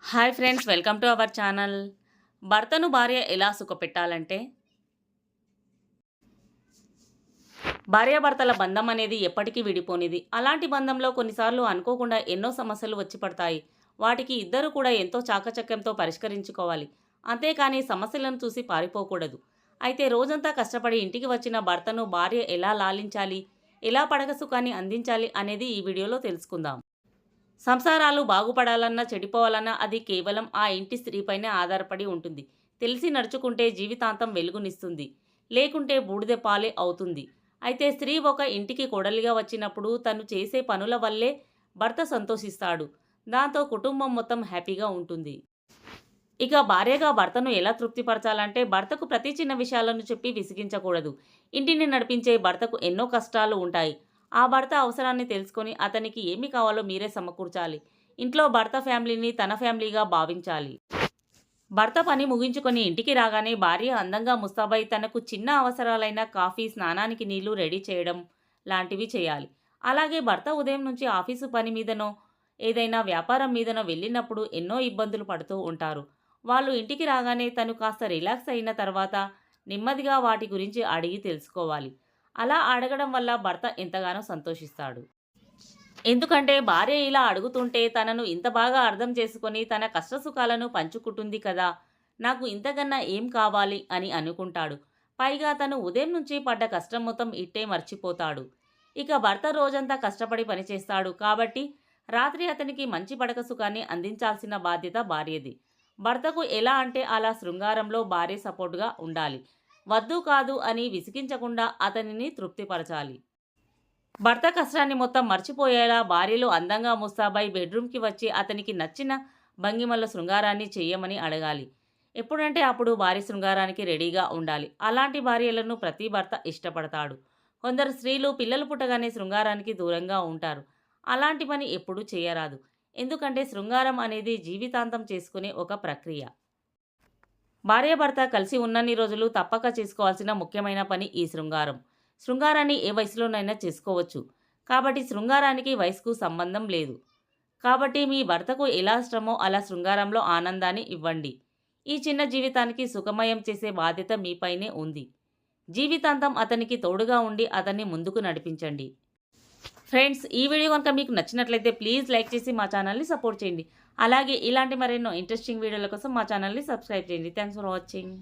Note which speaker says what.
Speaker 1: Hi friends, welcome to our channel. భర్తను భార్య ఎలా సుఖపెట్టాలంటే, భార్యాభర్తల బంధం అనేది ఎప్పటికీ విడిపోనిది. అలాంటి బంధంలో కొన్నిసార్లు అనుకోకుండా ఎన్నో సమస్యలు వచ్చి పడతాయి. వాటికి ఇద్దరు కూడా ఎంతో చాకచక్యంతో పరిష్కరించుకోవాలి. అంతేకాని సమస్యలను చూసి పారిపోకూడదు. అయితే రోజంతా కష్టపడి ఇంటికి వచ్చిన భర్తను భార్య ఎలా లాలించాలి, ఎలా పడక సుఖాన్ని అందించాలి అనేది ఈ వీడియోలో తెలుసుకుందాం. సంసారాలు బాగుపడాలన్నా, చెడిపోవాలన్నా అది కేవలం ఆ ఇంటి స్త్రీపైనే ఆధారపడి ఉంటుంది. తెలిసి నడుచుకుంటే జీవితాంతం వెలుగునిస్తుంది. లేకుంటే బూడిద పాలే అవుతుంది. అయితే స్త్రీ ఒక ఇంటికి కోడలిగా వచ్చినప్పుడు తను చేసే పనుల వల్లే భర్త సంతోషిస్తాడు. దాంతో కుటుంబం మొత్తం హ్యాపీగా ఉంటుంది. ఇక భార్యగా భర్తను ఎలా తృప్తిపరచాలంటే, భర్తకు ప్రతి చిన్న విషయాలను చెప్పి విసిగించకూడదు. ఇంటిని నడిపించే భర్తకు ఎన్నో కష్టాలు ఉంటాయి. ఆ భర్త అవసరాన్ని తెలుసుకొని అతనికి ఏమి కావాలో మీరే సమకూర్చాలి. ఇంట్లో భర్త ఫ్యామిలీని తన ఫ్యామిలీగా భావించాలి. భర్త పని ముగించుకొని ఇంటికి రాగానే భార్య అందంగా ముస్తాబై తనకు చిన్న అవసరాలైన కాఫీ, స్నానానికి నీళ్లు రెడీ చేయడం లాంటివి చేయాలి. అలాగే భర్త ఉదయం నుంచి ఆఫీసు పని మీదనో ఏదైనా వ్యాపారం మీదనో వెళ్ళినప్పుడు ఎన్నో ఇబ్బందులు పడుతూ ఉంటారు. వాళ్ళు ఇంటికి రాగానే తను కాస్త రిలాక్స్ అయిన తర్వాత నెమ్మదిగా వాటి గురించి అడిగి తెలుసుకోవాలి. అలా అడగడం వల్ల భర్త ఎంతగానో సంతోషిస్తాడు. ఎందుకంటే భార్య ఇలా అడుగుతుంటే తనను ఇంత బాగా అర్థం చేసుకొని తన కష్టసుఖాలను పంచుకుంటుంది కదా, నాకు ఇంతకన్నా ఏం కావాలి అని అనుకుంటాడు. పైగా తను ఉదయం నుంచి పడ్డ కష్టం మొత్తం ఇట్టే మర్చిపోతాడు. ఇక భర్త రోజంతా కష్టపడి పనిచేస్తాడు కాబట్టి రాత్రి అతనికి మంచి పడక సుఖాన్ని అందించాల్సిన బాధ్యత భార్యది. భర్తకు ఎలా అంటే అలా శృంగారంలో భార్య సపోర్టుగా ఉండాలి. వద్దు కాదు అని విసిగించకుండా అతనిని తృప్తిపరచాలి. భర్త కష్టాన్ని మొత్తం మర్చిపోయేలా భార్యలు అందంగా ముస్తాబై బెడ్రూమ్కి వచ్చి అతనికి నచ్చిన భంగిమల శృంగారాన్ని చెయ్యమని అడగాలి. ఎప్పుడంటే అప్పుడు భార్య శృంగారానికి రెడీగా ఉండాలి. అలాంటి భార్యలను ప్రతి భర్త ఇష్టపడతాడు. కొందరు స్త్రీలు పిల్లలు పుట్టగానే శృంగారానికి దూరంగా ఉంటారు. అలాంటి పని ఎప్పుడూ చేయరాదు. ఎందుకంటే శృంగారం అనేది జీవితాంతం చేసుకునే ఒక ప్రక్రియ. భార్యాభర్త కలిసి ఉన్నన్ని రోజులు తప్పక చేసుకోవాల్సిన ముఖ్యమైన పని ఈ శృంగారం. శృంగారాన్ని ఏ వయసులోనైనా చేసుకోవచ్చు. కాబట్టి శృంగారానికి వయసుకు సంబంధం లేదు. కాబట్టి మీ భర్తకు ఎలా ఇష్టమో అలా శృంగారంలో ఆనందాన్ని ఇవ్వండి. ఈ చిన్న జీవితానికి సుఖమయం చేసే బాధ్యత మీపైనే ఉంది. జీవితాంతం అతనికి తోడుగా ఉండి అతన్ని ముందుకు నడిపించండి. ఫ్రెండ్స్, ఈ వీడియో కనుక మీకు నచ్చినట్లయితే ప్లీజ్ లైక్ చేసి మా ఛానల్ని సపోర్ట్ చేయండి. అలాగే ఇలాంటి మరెన్నో ఇంట్రెస్టింగ్ వీడియోల కోసం మా ఛానల్ని సబ్స్క్రైబ్ చేయండి. Thanks for watching.